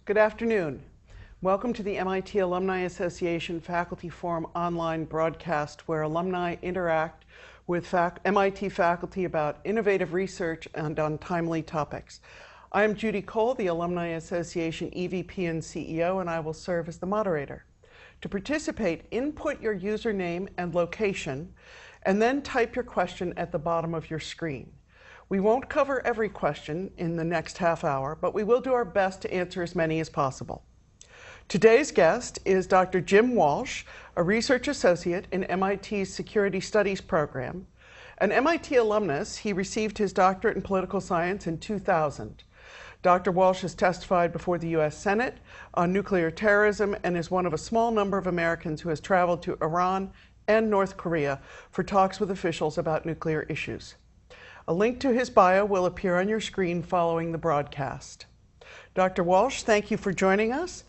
Good afternoon. Welcome to the MIT Alumni Association Faculty Forum online broadcast, where alumni interact with MIT faculty about innovative research and on timely topics. I am Judy Cole, the Alumni Association EVP and CEO, and I will serve as the moderator. To participate, input your username and location, and then type your question at the bottom of your screen. We won't cover every question in the next half hour, but we will do our best to answer as many as possible. Today's guest is Dr. Jim Walsh, a research associate in MIT's Security Studies program. An MIT alumnus, he received his doctorate in political science in 2000. Dr. Walsh has testified before the U.S. Senate on nuclear terrorism and is one of a small number of Americans who has traveled to Iran and North Korea for talks with officials about nuclear issues. A link to his bio will appear on your screen following the broadcast. Dr. Walsh, thank you for joining us.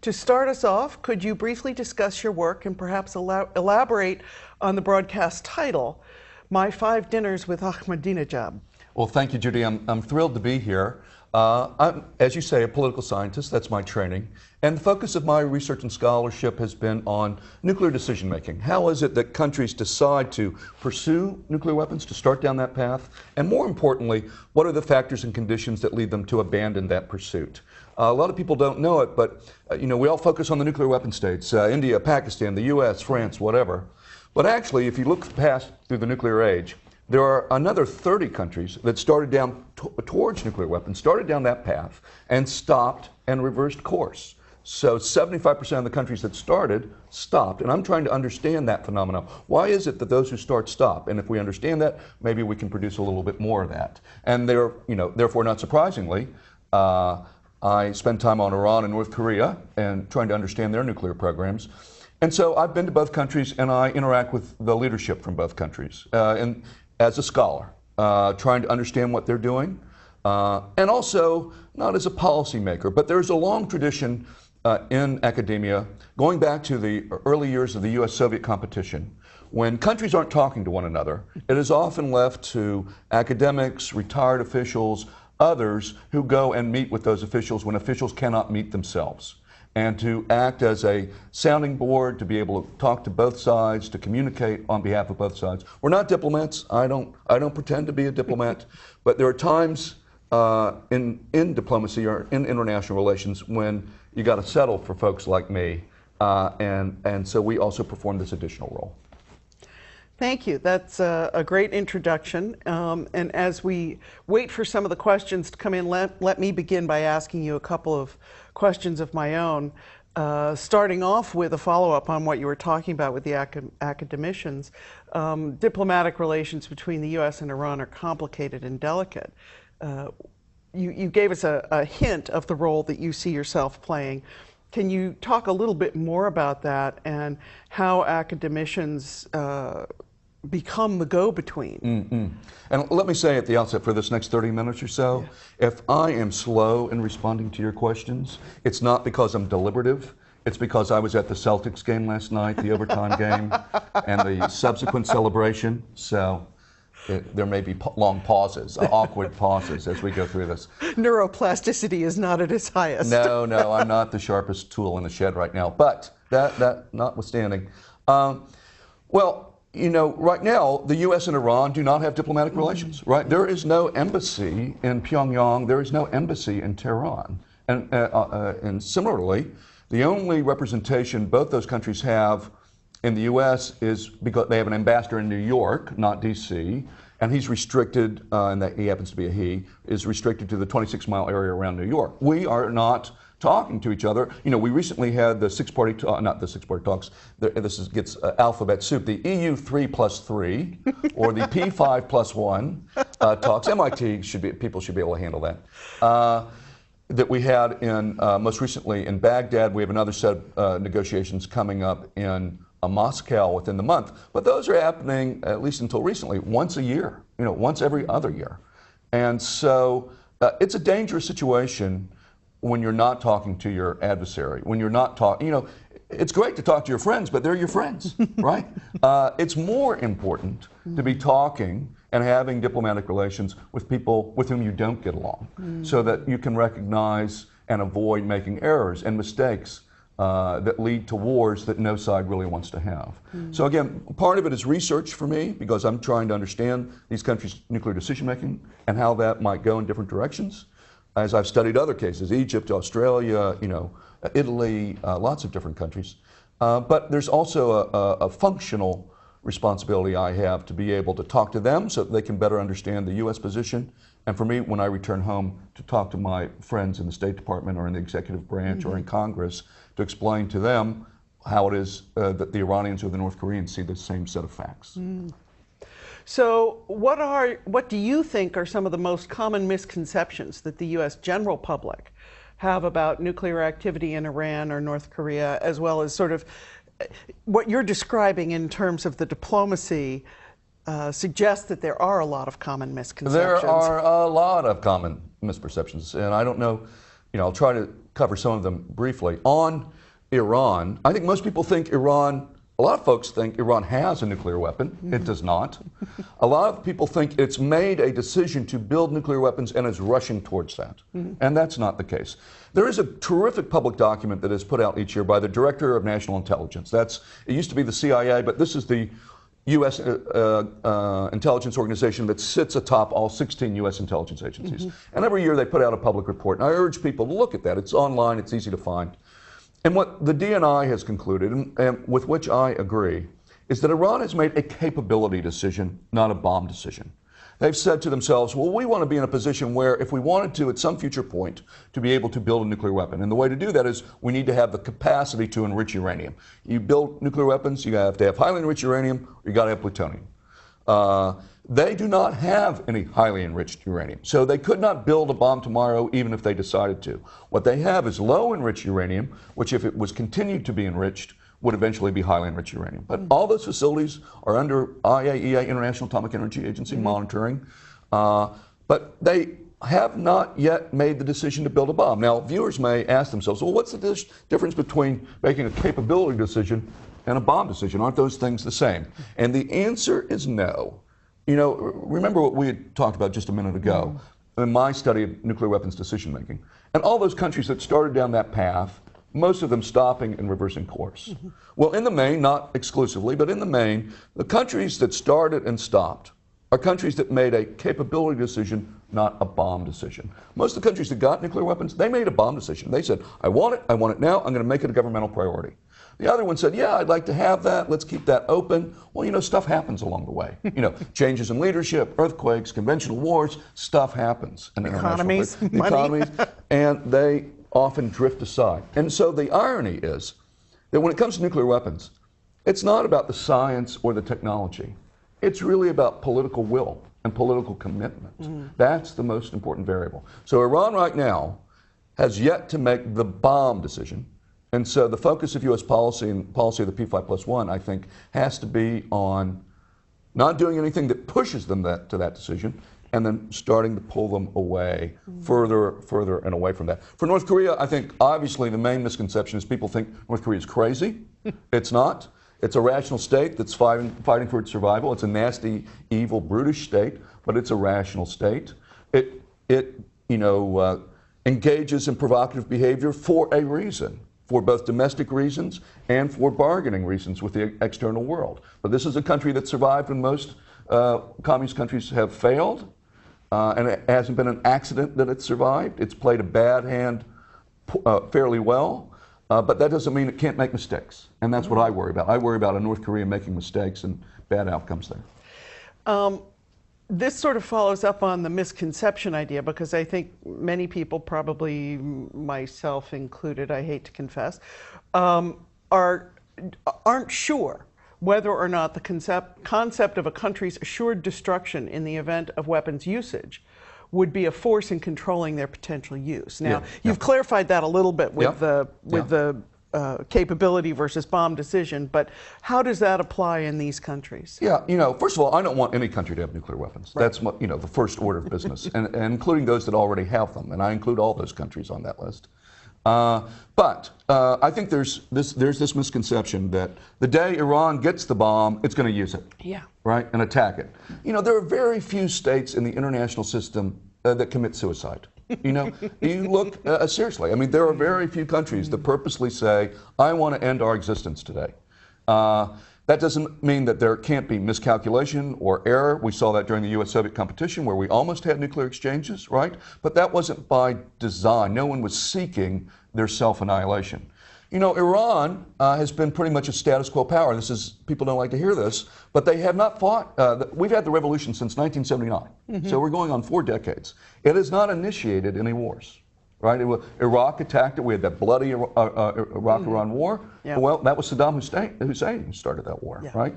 To start us off, could you briefly discuss your work and perhaps elaborate on the broadcast title, My 5 Dinners with Ahmadinejad? Well, thank you, Judy. I'm thrilled to be here. I'm, as you say, a political scientist. That's my training. And the focus of my research and scholarship has been on nuclear decision making. How is it that countries decide to pursue nuclear weapons, to start down that path? And more importantly, what are the factors and conditions that lead them to abandon that pursuit? A lot of people don't know it, but we all focus on the nuclear weapon states, India, Pakistan, the US, France, whatever. But actually, if you look past through the nuclear age, there are another 30 countries that started down towards nuclear weapons, started down that path, and stopped and reversed course. So 75% of the countries that started stopped, and I'm trying to understand that phenomenon. Why is it that those who stop? And if we understand that, maybe we can produce a little bit more of that. And therefore, not surprisingly, I spend time on Iran and North Korea and trying to understand their nuclear programs. And so I've been to both countries, and I interact with the leadership from both countries. And as a scholar, trying to understand what they're doing, and also not as a policymaker, but there's a long tradition in academia, going back to the early years of the US-Soviet competition. When countries aren't talking to one another, it is often left to academics, retired officials, others who go and meet with those officials when officials cannot meet themselves, and to act as a sounding board, to be able to talk to both sides, to communicate on behalf of both sides. We're not diplomats. I don't pretend to be a diplomat, but there are times in diplomacy or in international relations when you got to settle for folks like me, and so we also perform this additional role. Thank you. That's a great introduction. And as we wait for some of the questions to come in, let me begin by asking you a couple of questions of my own, starting off with a follow-up on what you were talking about with the academicians. Diplomatic relations between the U.S. and Iran are complicated and delicate. You gave us a hint of the role that you see yourself playing. Can you talk a little bit more about that and how academicians become the go-between? And let me say at the outset, for this next 30 minutes or so, if I am slow in responding to your questions, it's not because I'm deliberative. It's because I was at the Celtics game last night, the overtime game, and the subsequent celebration. So there may be long pauses, awkward pauses as we go through this. Neuroplasticity is not at its highest. No, I'm not the sharpest tool in the shed right now. But that notwithstanding, right now, the U.S. and Iran do not have diplomatic relations, right? There is no embassy in Pyongyang. There is no embassy in Tehran. And similarly, the only representation both those countries have in the U.S. is because they have an ambassador in New York, not D.C., and he's restricted, and that he happens to be a he, is restricted to the 26-mile area around New York. We are not talking to each other. We recently had the six-party talks. This gets alphabet soup. The EU 3+3 or the P5+1 talks. People should be able to handle that. That we had in most recently in Baghdad. We have another set of negotiations coming up in Moscow within the month. But those are happening, at least until recently, once a year. Once every other year. And so it's a dangerous situation when you're not talking to your adversary, when you're not talking, it's great to talk to your friends, but they're your friends, right? It's more important to be talking and having diplomatic relations with people with whom you don't get along, so that you can recognize and avoid making errors and mistakes that lead to wars that no side really wants to have. So again, part of it is research for me, because I'm trying to understand these countries' nuclear decision making and how that might go in different directions. As I've studied other cases, Egypt, Australia, Italy, lots of different countries. But there's also a functional responsibility I have to be able to talk to them so that they can better understand the U.S. position. And for me, when I return home, to talk to my friends in the State Department or in the executive branch or in Congress to explain to them how it is that the Iranians or the North Koreans see the same set of facts. So what do you think are some of the most common misconceptions that the U.S. general public have about nuclear activity in Iran or North Korea, as well as sort of what you're describing in terms of the diplomacy suggests that there are a lot of common misconceptions? There are a lot of common misperceptions, and I don't know, I'll try to cover some of them briefly. On Iran, I think most people think Iran, a lot of folks think Iran has a nuclear weapon. It does not. A lot of people think it's made a decision to build nuclear weapons and is rushing towards that. And that's not the case. There is a terrific public document that is put out each year by the Director of National Intelligence. It used to be the CIA, but this is the U.S. intelligence organization that sits atop all 16 U.S. intelligence agencies. And every year they put out a public report. And I urge people to look at that. It's online. It's easy to find. And what the DNI has concluded, and with which I agree, is that Iran has made a capability decision, not a bomb decision. They've said to themselves, well, we want to be in a position where if we wanted to, at some future point, to be able to build a nuclear weapon. And the way to do that is we need to have the capacity to enrich uranium. You build nuclear weapons, you have to have highly enriched uranium, or you got to have plutonium. They do not have any highly enriched uranium. So they could not build a bomb tomorrow even if they decided to. What they have is low enriched uranium, which if it was continued to be enriched, would eventually be highly enriched uranium. But all those facilities are under IAEA, International Atomic Energy Agency, monitoring. But they have not yet made the decision to build a bomb. Now, viewers may ask themselves, well, what's the difference between making a capability decision and a bomb decision? Aren't those things the same? And the answer is no. Remember what we had talked about just a minute ago in my study of nuclear weapons decision making. And all those countries that started down that path, most of them stopping and reversing course. Well, in the main, not exclusively, but in the main, the countries that started and stopped are countries that made a capability decision, not a bomb decision. Most of the countries that got nuclear weapons, they made a bomb decision. They said, I want it now, I'm going to make it a governmental priority. The other one said, yeah, I'd like to have that, let's keep that open. Well, stuff happens along the way. Changes in leadership, earthquakes, conventional wars, stuff happens. Economies, money. Economies, and they often drift aside. And so the irony is that when it comes to nuclear weapons, it's not about the science or the technology. It's really about political will and political commitment. That's the most important variable. So Iran right now has yet to make the bomb decision. And so the focus of U.S. policy and policy of the P5+1, I think, has to be on not doing anything that pushes them to that decision, and then starting to pull them away further and away from that. For North Korea, I think obviously the main misconception is people think North Korea is crazy. It's not. It's a rational state that's fighting for its survival. It's a nasty, evil, brutish state, but it's a rational state. It engages in provocative behavior for a reason, for both domestic reasons and for bargaining reasons with the external world. But this is a country that survived when most communist countries have failed, and it hasn't been an accident that it survived. It's played a bad hand fairly well, but that doesn't mean it can't make mistakes. And that's what I worry about. I worry about a North Korea making mistakes and bad outcomes there. This sort of follows up on the misconception idea, because I think many people, probably myself included, I hate to confess, aren't sure whether or not the concept of a country's assured destruction in the event of weapons usage would be a force in controlling their potential use. Now, you've clarified that a little bit with the capability versus bomb decision, but how does that apply in these countries? Yeah, first of all, I don't want any country to have nuclear weapons. Right. That's the first order of business, and including those that already have them, and I include all those countries on that list. But I think there's this misconception that the day Iran gets the bomb, it's going to use it, right, and attack it. There are very few states in the international system that commit suicide. You know, you look seriously. I mean, there are very few countries that purposely say, "I want to end our existence today." That doesn't mean that there can't be miscalculation or error. We saw that during the U.S.-Soviet competition where we almost had nuclear exchanges, right? But that wasn't by design. No one was seeking their self-annihilation. You know, Iran has been pretty much a status quo power. This is, people don't like to hear this, but they have not fought. We've had the revolution since 1979, so we're going on 4 decades. It has not initiated any wars. Right? Iraq attacked it. We had that bloody Iraq-Iran war. Yeah. Well, that was Saddam Hussein who started that war, right?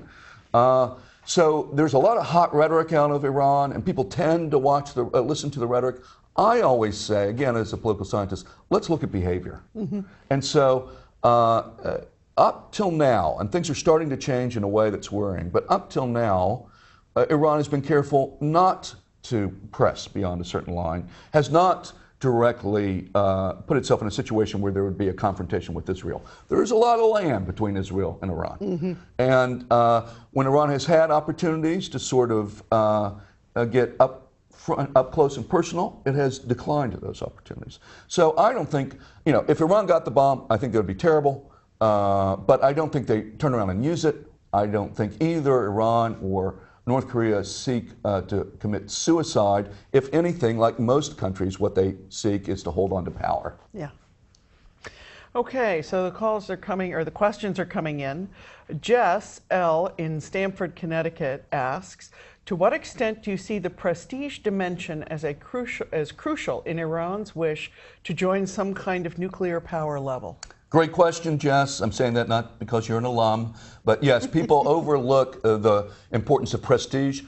So there's a lot of hot rhetoric out of Iran, and people tend to listen to the rhetoric. I always say, again, as a political scientist, let's look at behavior. And so up till now, and things are starting to change in a way that's worrying, but up till now, Iran has been careful not to press beyond a certain line, has not directly put itself in a situation where there would be a confrontation with Israel. There is a lot of land between Israel and Iran. And when Iran has had opportunities to sort of get up close and personal, it has declined those opportunities. So I don't think, you know, if Iran got the bomb, I think that would be terrible. But I don't think they turn around and use it. I don't think either Iran or North Korea seek to commit suicide. If anything, like most countries, what they seek is to hold on to power. Yeah. Okay, so the calls are coming, or the questions are coming in. Jess L. in Stamford, Connecticut asks, to what extent do you see the prestige dimension as crucial in Iran's wish to join some kind of nuclear power level? Great question, Jess. I'm saying that not because you're an alum, but yes, people overlook the importance of prestige.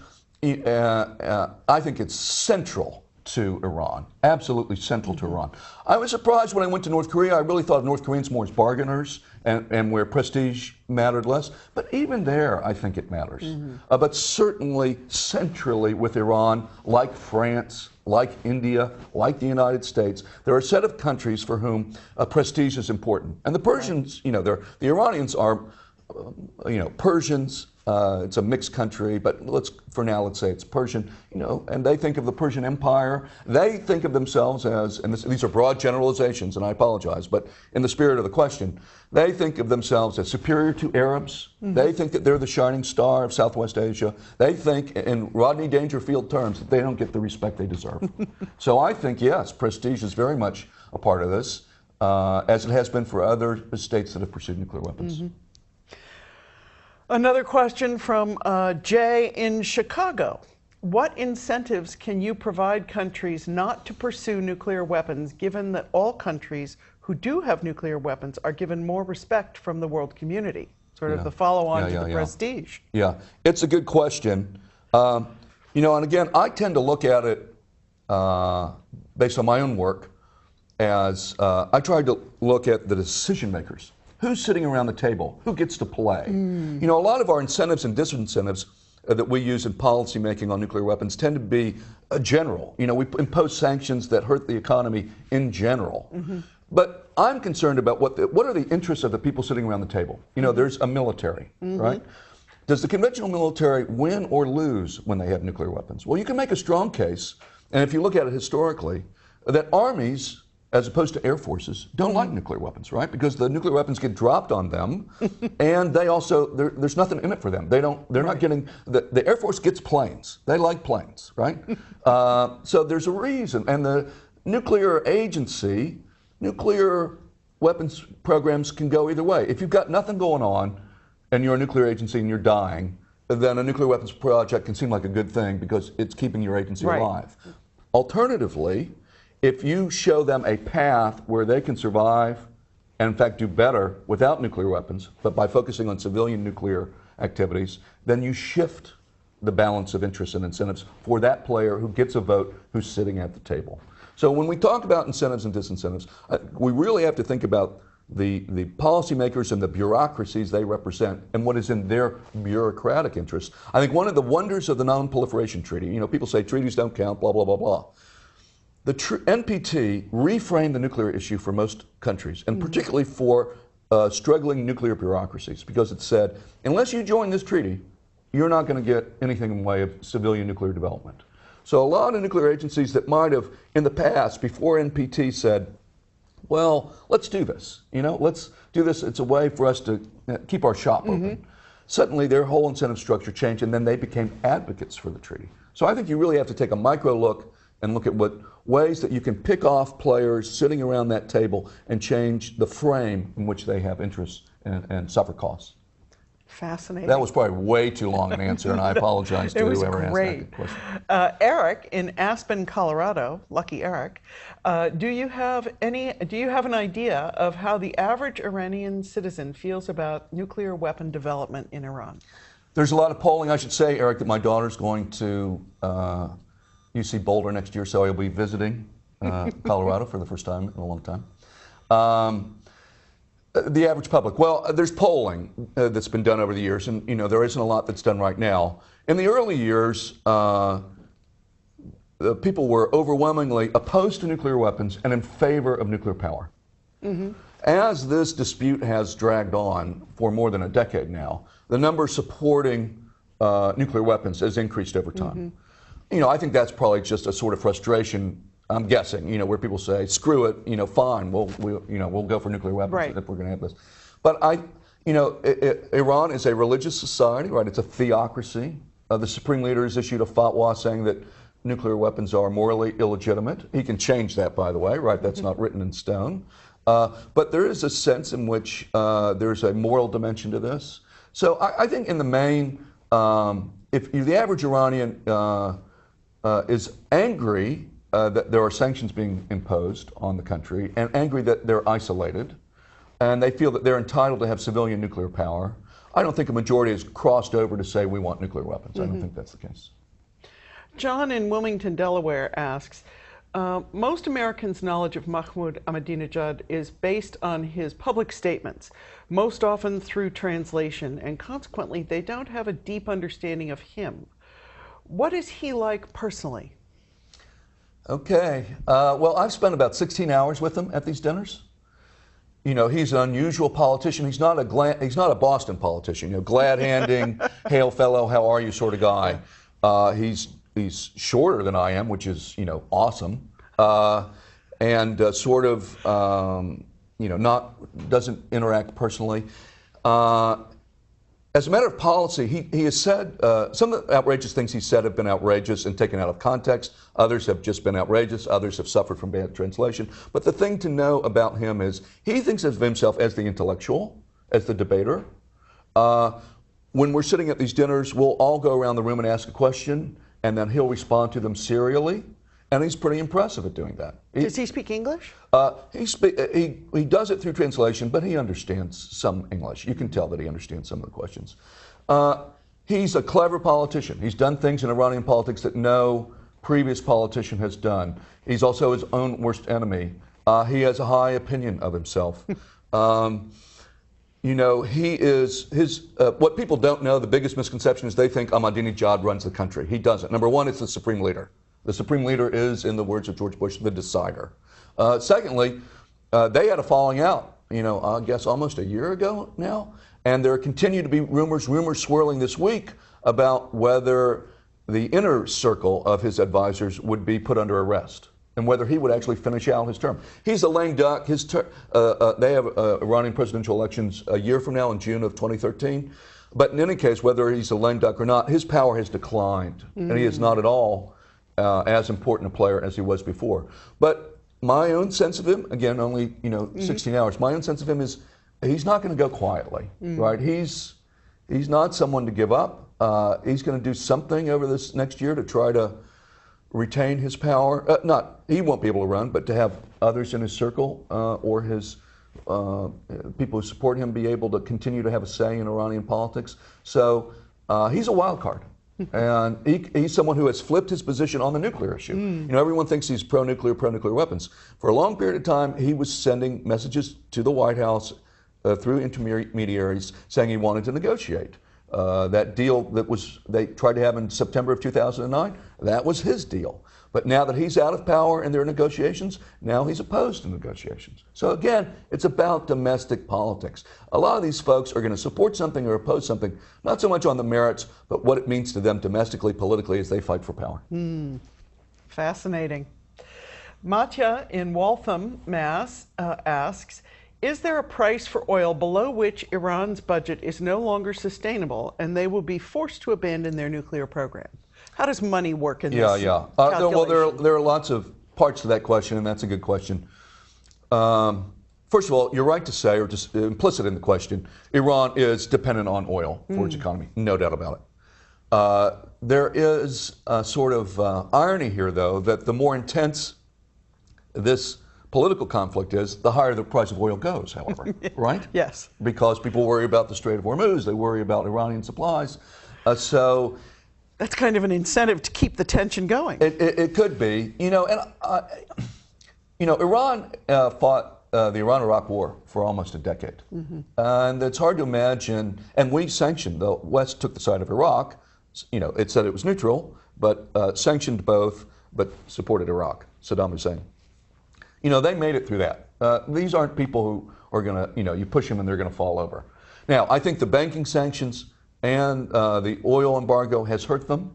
I think it's central to Iran, absolutely central to Iran. I was surprised when I went to North Korea. I really thought of North Koreans more as bargainers and where prestige mattered less. But even there, I think it matters. But certainly centrally with Iran, like France, like India, like the United States, there are a set of countries for whom prestige is important. And the Persians, you know, the Iranians are, you know, Persians. It's a mixed country, but for now, let's say it's Persian, you know, and they think of the Persian Empire. They think of themselves as, and these are broad generalizations, and I apologize, but in the spirit of the question, they think of themselves as superior to Arabs. They think that they're the shining star of Southwest Asia. They think, in Rodney Dangerfield terms, that they don't get the respect they deserve. So I think, yes, prestige is very much a part of this, as it has been for other states that have pursued nuclear weapons. Another question from Jay in Chicago. What incentives can you provide countries not to pursue nuclear weapons, given that all countries who do have nuclear weapons are given more respect from the world community? Sort of the follow-on to the prestige. Yeah, it's a good question. You know, and again, I tend to look at it based on my own work as I tried to look at the decision makers. Who's sitting around the table? Who gets to play? You know, a lot of our incentives and disincentives that we use in policy making on nuclear weapons tend to be general. You know, we impose sanctions that hurt the economy in general. But I'm concerned about what are the interests of the people sitting around the table. You know, there's a military, right? Does the conventional military win or lose when they have nuclear weapons? Well, you can make a strong case, and if you look at it historically, that armies, as opposed to air forces, don't like nuclear weapons, right? Because the nuclear weapons get dropped on them, and they also, there's nothing in it for them. They're not getting, the Air Force gets planes. They like planes, right? So there's a reason. And the nuclear agency, nuclear weapons programs can go either way. If you've got nothing going on, and you're a nuclear agency and you're dying, then a nuclear weapons project can seem like a good thing because it's keeping your agency alive. Alternatively, if you show them a path where they can survive and in fact do better without nuclear weapons, but by focusing on civilian nuclear activities, then you shift the balance of interests and incentives for that player who gets a vote who's sitting at the table. So when we talk about incentives and disincentives, we really have to think about the policymakers and the bureaucracies they represent and what is in their bureaucratic interest. I think one of the wonders of the Non-Proliferation Treaty, you know, people say treaties don't count, blah, blah, blah, blah. The NPT reframed the nuclear issue for most countries, and particularly for struggling nuclear bureaucracies, because it said, unless you join this treaty, you're not going to get anything in the way of civilian nuclear development. So a lot of nuclear agencies that might have, in the past, before NPT said, well, let's do this. Let's do this. It's a way for us to keep our shop open. Suddenly, their whole incentive structure changed, and then they became advocates for the treaty. So I think you really have to take a micro look and look at what ways that you can pick off players sitting around that table and change the frame in which they have interests and suffer costs. Fascinating. That was probably way too long an answer, and I apologize to whoever asked that question. Eric in Aspen, Colorado, lucky Eric, do you have an idea of how the average Iranian citizen feels about nuclear weapon development in Iran? There's a lot of polling. I should say, Eric, that my daughter's going to UC Boulder next year, so I'll be visiting Colorado for the first time in a long time. The average public, well, there's polling that's been done over the years, and there isn't a lot that's done right now. In the early years, people were overwhelmingly opposed to nuclear weapons and in favor of nuclear power. As this dispute has dragged on for more than a decade now, the number supporting nuclear weapons has increased over time. I think that's probably just a sort of frustration, I'm guessing, where people say, screw it, fine, we'll go for nuclear weapons if we're going to have this. But Iran is a religious society, right? It's a theocracy. The supreme leader has issued a fatwa saying that nuclear weapons are morally illegitimate. He can change that, by the way, right? That's not written in stone. But there is a sense in which there's a moral dimension to this. So I think in the main, if the average Iranian is angry that there are sanctions being imposed on the country, and angry that they're isolated, and they feel that they're entitled to have civilian nuclear power, I don't think a majority has crossed over to say we want nuclear weapons. I don't think that's the case. John in Wilmington, Delaware asks, most Americans' knowledge of Mahmoud Ahmadinejad is based on his public statements, most often through translation, and consequently they don't have a deep understanding of him. What is he like personally? Okay. Well, I've spent about 16 hours with him at these dinners. He's an unusual politician. He's not a Boston politician, glad-handing, hail fellow, how are you sort of guy. He's shorter than I am, which is, awesome. And doesn't interact personally. As a matter of policy, he has said, some of the outrageous things he said have been outrageous and taken out of context. Others have just been outrageous. Others have suffered from bad translation. But the thing to know about him is he thinks of himself as the intellectual, as the debater. When we're sitting at these dinners, we'll all go around the room and ask a question, and then he'll respond to them serially. And he's pretty impressive at doing that. Does he speak English? He does it through translation, but he understands some English. You can tell that he understands some of the questions. He's a clever politician. He's done things in Iranian politics that no previous politician has done. He's also his own worst enemy. He has a high opinion of himself. What people don't know, the biggest misconception is they think Ahmadinejad runs the country. He doesn't. Number one, it's the supreme leader. The supreme leader is, in the words of George Bush, the decider. Secondly, they had a falling out, I guess almost a year ago now, and there continue to be rumors swirling this week about whether the inner circle of his advisors would be put under arrest and whether he would actually finish out his term. He's a lame duck. They have Iranian presidential elections a year from now in June of 2013. But in any case, whether he's a lame duck or not, his power has declined, and he is not at all as important a player as he was before. But my own sense of him, again, only 16 hours. My own sense of him is he's not going to go quietly, right? He's not someone to give up. He's going to do something over this next year to try to retain his power. He won't be able to run, but to have others in his circle or his people who support him be able to continue to have a say in Iranian politics. So he's a wild card. And he's someone who has flipped his position on the nuclear issue. Everyone thinks he's pro-nuclear weapons. For a long period of time, he was sending messages to the White House through intermediaries saying he wanted to negotiate. That deal that they tried to have in September of 2009, that was his deal. But now that he's out of power and there are negotiations, now he's opposed to negotiations. So again, it's about domestic politics. A lot of these folks are going to support something or oppose something, not so much on the merits, but what it means to them domestically, politically, as they fight for power. Fascinating. Matya in Waltham, Mass. Asks, is there a price for oil below which Iran's budget is no longer sustainable and they will be forced to abandon their nuclear program? How does money work in this Well, there are lots of parts to that question, and that's a good question. First of all, you're right to say, or just implicit in the question, Iran is dependent on oil for its economy, no doubt about it. There is a sort of irony here, though, that the more intense this political conflict is, the higher the price of oil goes, however, right? Yes. Because people worry about the Strait of Hormuz, they worry about Iranian supplies. So that's kind of an incentive to keep the tension going. It could be. Iran fought the Iran-Iraq War for almost a decade. And it's hard to imagine, and we sanctioned, the West took the side of Iraq. It said it was neutral, but sanctioned both, but supported Iraq, Saddam Hussein. They made it through that. These aren't people who are going to, you push them and they're going to fall over. Now, I think the banking sanctions and the oil embargo has hurt them.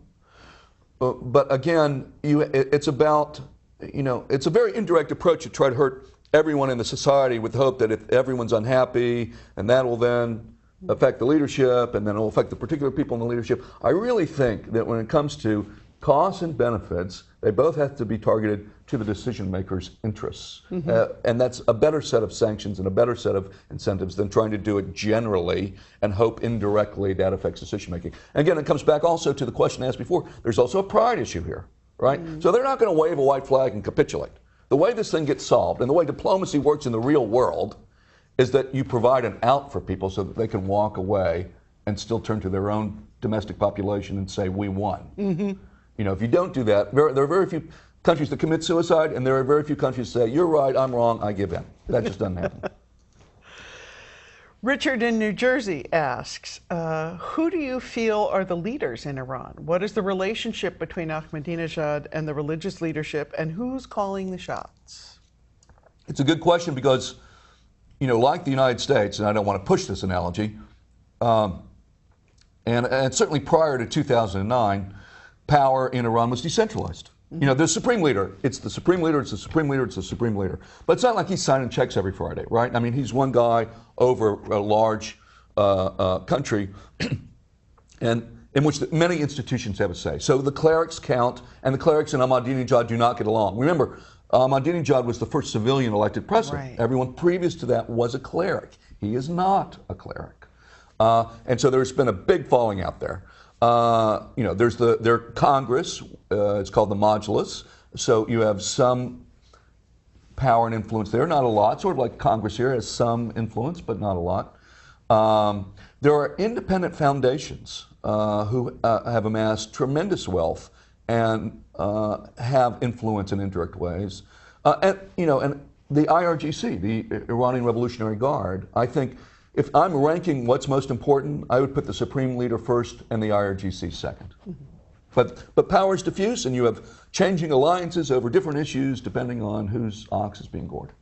But again, it's about, it's a very indirect approach to try to hurt everyone in the society with the hope that if everyone's unhappy, and that will then affect the leadership, and then it will affect the particular people in the leadership. I really think that when it comes to costs and benefits, they both have to be targeted to the decision makers' interests. And that's a better set of sanctions and a better set of incentives than trying to do it generally and hope indirectly that affects decision making. And again, it comes back also to the question asked before. There's also a pride issue here, right? So they're not going to wave a white flag and capitulate. The way this thing gets solved and the way diplomacy works in the real world is that you provide an out for people so that they can walk away and still turn to their own domestic population and say, we won. If you don't do that, there are very few countries that commit suicide, and there are very few countries that say, you're right, I'm wrong, I give in. That just doesn't happen. Richard in New Jersey asks, who do you feel are the leaders in Iran? What is the relationship between Ahmadinejad and the religious leadership, and who's calling the shots? It's a good question because, like the United States, and I don't want to push this analogy, and certainly prior to 2009, power in Iran was decentralized. The supreme leader, it's the supreme leader, it's the supreme leader, it's the supreme leader. But it's not like he's signing checks every Friday, right? I mean, he's one guy over a large country and in which many institutions have a say. So the clerics count, and the clerics and Ahmadinejad do not get along. Remember, Ahmadinejad was the first civilian elected president. Right. Everyone previous to that was a cleric. He is not a cleric. And so there's been a big falling out there. There's their Congress, it's called the Majlis, so you have some power and influence there, not a lot, sort of like Congress here has some influence, but not a lot. There are independent foundations who have amassed tremendous wealth and have influence in indirect ways. And the IRGC, the Iranian Revolutionary Guard, I think, if I'm ranking what's most important, I would put the Supreme Leader first and the IRGC second. But power is diffuse, and you have changing alliances over different issues depending on whose ox is being gored.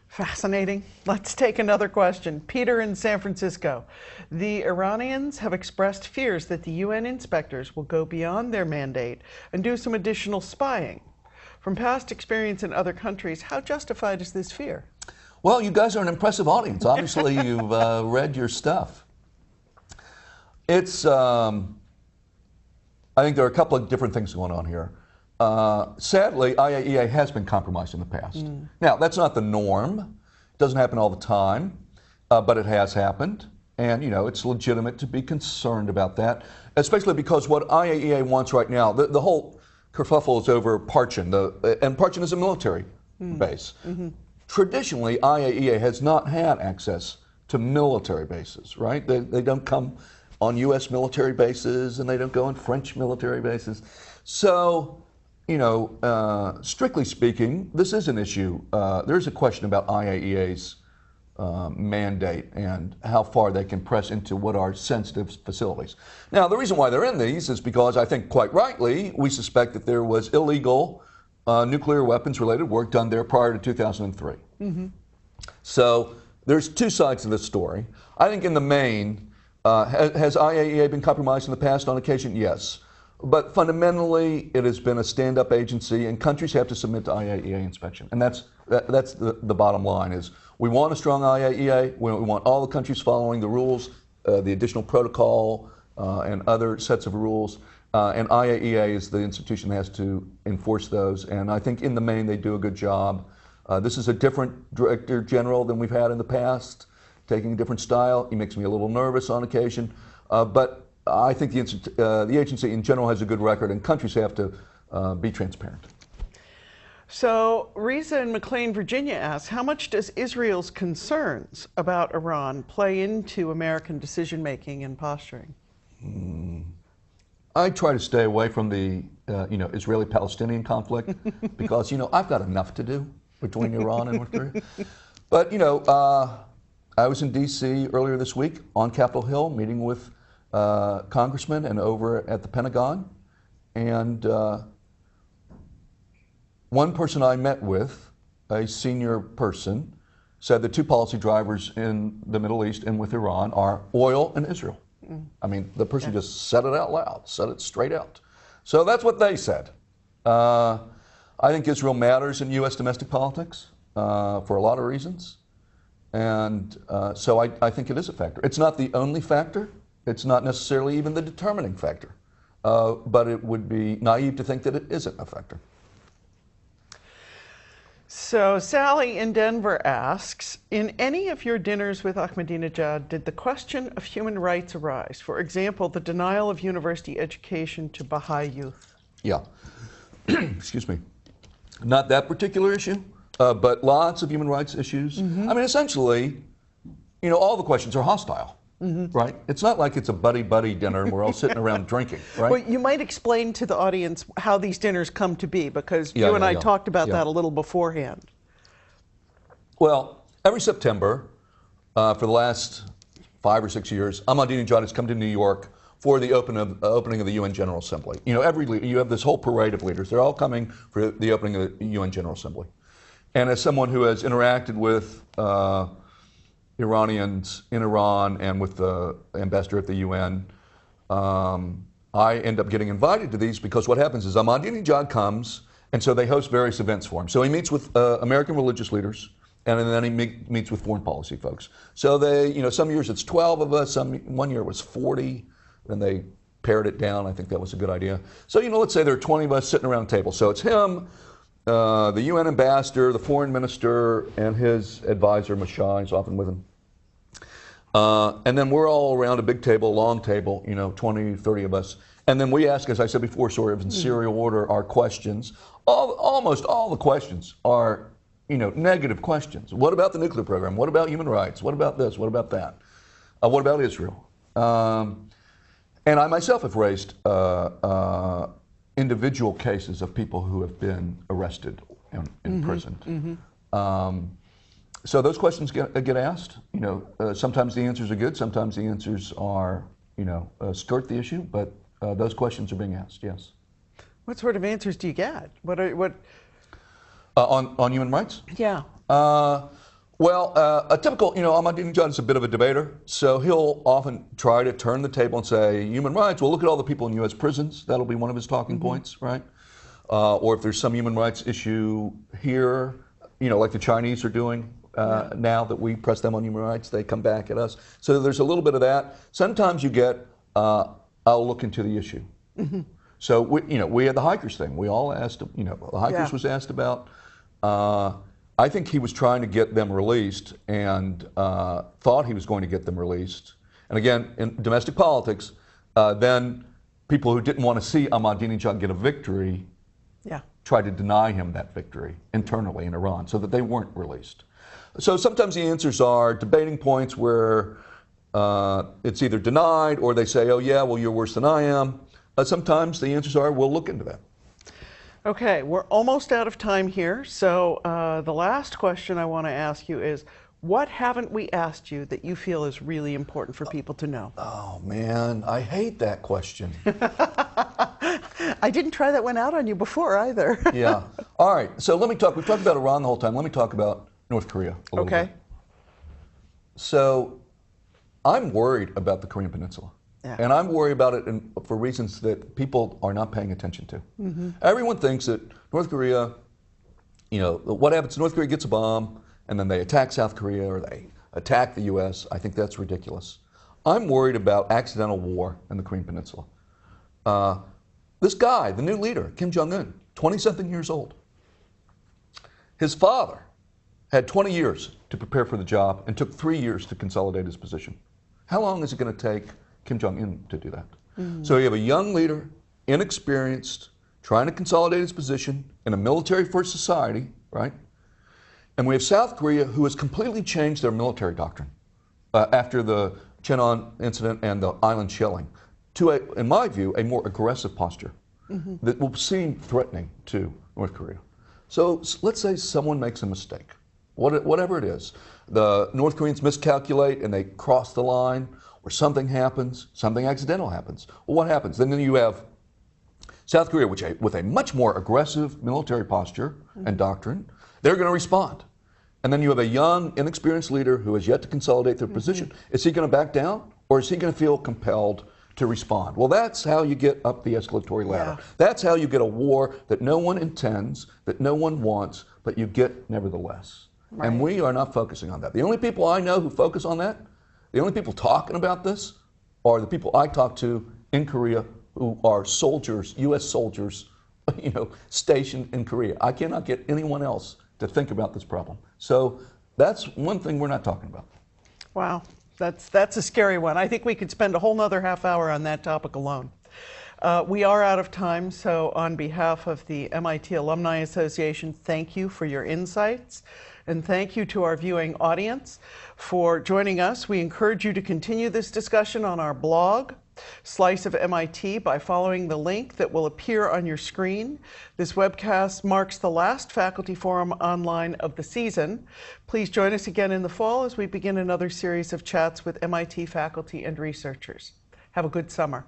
Fascinating. Let's take another question. Peter in San Francisco. The Iranians have expressed fears that the UN inspectors will go beyond their mandate and do some additional spying. From past experience in other countries, how justified is this fear? Well, you guys are an impressive audience. Obviously, you've read your stuff. It's, I think there are a couple of different things going on here. Sadly, IAEA has been compromised in the past. Now, that's not the norm. It doesn't happen all the time, but it has happened. And, it's legitimate to be concerned about that, especially because what IAEA wants right now, the whole kerfuffle is over Parchin, and Parchin is a military base. Traditionally, IAEA has not had access to military bases, right? They don't come on U.S. military bases, and they don't go on French military bases. So, strictly speaking, this is an issue. There's a question about IAEA's mandate and how far they can press into what are sensitive facilities. Now, the reason why they're in these is because I think quite rightly, we suspect that there was illegal nuclear weapons related work done there prior to 2003. So there's two sides to this story. I think in the main, has IAEA been compromised in the past on occasion? Yes. But fundamentally, it has been a stand-up agency, and countries have to submit to IAEA inspection. And that's the bottom line is we want a strong IAEA. We want all the countries following the rules, the additional protocol, and other sets of rules. And IAEA is the institution that has to enforce those. And I think in the main, they do a good job. This is a different director general than we've had in the past, taking a different style. He makes me a little nervous on occasion. But I think the agency in general has a good record, and countries have to be transparent. So, Risa in McLean, Virginia asks, how much does Israel's concerns about Iran play into American decision-making and posturing? I try to stay away from the Israeli-Palestinian conflict because, I've got enough to do between Iran and North Korea. But, I was in D.C. earlier this week on Capitol Hill meeting with congressmen and over at the Pentagon. And one person I met with, a senior person, said the two policy drivers in the Middle East and with Iran are oil and Israel. I mean, the person just said it out loud, said it straight out. So that's what they said. I think Israel matters in U.S. domestic politics for a lot of reasons. And so I think it is a factor. It's not the only factor. It's not necessarily even the determining factor. But it would be naive to think that it isn't a factor. So Sally in Denver asks, in any of your dinners with Ahmadinejad, did the question of human rights arise? For example, the denial of university education to Baha'i youth. Yeah. Excuse me. Not that particular issue, but lots of human rights issues. I mean, essentially, all the questions are hostile. Right? It's not like it's a buddy-buddy dinner and we're all sitting around drinking, right? Well, you might explain to the audience how these dinners come to be, because you and I talked about that a little beforehand. Well, every September, for the last 5 or 6 years, Ahmadinejad has come to New York for the opening of the UN General Assembly. You have this whole parade of leaders. They're all coming for the opening of the UN General Assembly. And as someone who has interacted with Iranians in Iran and with the ambassador at the UN, I end up getting invited to these because what happens is Ahmadinejad comes, and so they host various events for him. So he meets with American religious leaders, and then he meets with foreign policy folks. So they, some years it's 12 of us, one year it was 40, then they pared it down. I think that was a good idea. So, let's say there are 20 of us sitting around a table. So it's him, the UN ambassador, the foreign minister, and his advisor, Mashai, is often with him. And then we're all around a big table, long table, 20, 30 of us. And then we ask, as I said before, sort of in serial order, our questions. Almost all the questions are, negative questions. What about the nuclear program? What about human rights? What about this? What about that? What about Israel? And I myself have raised individual cases of people who have been arrested and imprisoned. So those questions get asked. Sometimes the answers are good. Sometimes the answers are, skirt the issue. But those questions are being asked. Yes. What sort of answers do you get? On human rights? Yeah. Well, a typical, Ahmadinejad is a bit of a debater, so he'll often try to turn the table and say, human rights, well, look at all the people in U.S. prisons. That'll be one of his talking points, right? Or if there's some human rights issue here, like the Chinese are doing now that we press them on human rights, they come back at us. So there's a little bit of that. Sometimes you get, I'll look into the issue. So, we had the hikers thing. We all asked, the hikers was asked about. I think he was trying to get them released and thought he was going to get them released. And again, in domestic politics, then people who didn't want to see Ahmadinejad get a victory tried to deny him that victory internally in Iran so that they weren't released. So sometimes the answers are debating points where it's either denied or they say, oh yeah, well you're worse than I am. Sometimes the answers are, we'll look into that. Okay, we're almost out of time here. So the last question I want to ask you is, what haven't we asked you that you feel is really important for people to know? Oh man, I hate that question. I didn't try that one out on you before either. Yeah. All right, so let me talk. We've talked about Iran the whole time. Let me talk about North Korea a little bit. So I'm worried about the Korean Peninsula. Yeah. And I'm worried about it for reasons that people are not paying attention to. Everyone thinks that North Korea, what happens? North Korea gets a bomb, and then they attack South Korea, or they attack the U.S. I think that's ridiculous. I'm worried about accidental war in the Korean Peninsula. This guy, the new leader, Kim Jong-un, 20-something years old. His father had 20 years to prepare for the job and took 3 years to consolidate his position. How long is it going to take Kim Jong-un to do that? So you have a young leader, inexperienced, trying to consolidate his position in a military-first society, right? And we have South Korea, who has completely changed their military doctrine after the Cheonan incident and the island shelling to, in my view, a more aggressive posture that will seem threatening to North Korea. So let's say someone makes a mistake, whatever it is. The North Koreans miscalculate and they cross the line, or something happens, something accidental happens. Well, what happens? Then you have South Korea, with a much more aggressive military posture and doctrine. They're going to respond. And then you have a young, inexperienced leader who has yet to consolidate their position. Is he going to back down, or is he going to feel compelled to respond? Well, that's how you get up the escalatory ladder. Yeah. That's how you get a war that no one intends, that no one wants, but you get nevertheless. Right. And we are not focusing on that. The only people I know who focus on that, the only people talking about this, are the people I talk to in Korea who are soldiers, U.S. soldiers, stationed in Korea. I cannot get anyone else to think about this problem. So that's one thing we're not talking about. Wow, that's a scary one. I think we could spend a whole nother half hour on that topic alone. We are out of time, so on behalf of the MIT Alumni Association, thank you for your insights. And thank you to our viewing audience for joining us. We encourage you to continue this discussion on our blog, Slice of MIT, by following the link that will appear on your screen. This webcast marks the last Faculty Forum Online of the season. Please join us again in the fall as we begin another series of chats with MIT faculty and researchers. Have a good summer.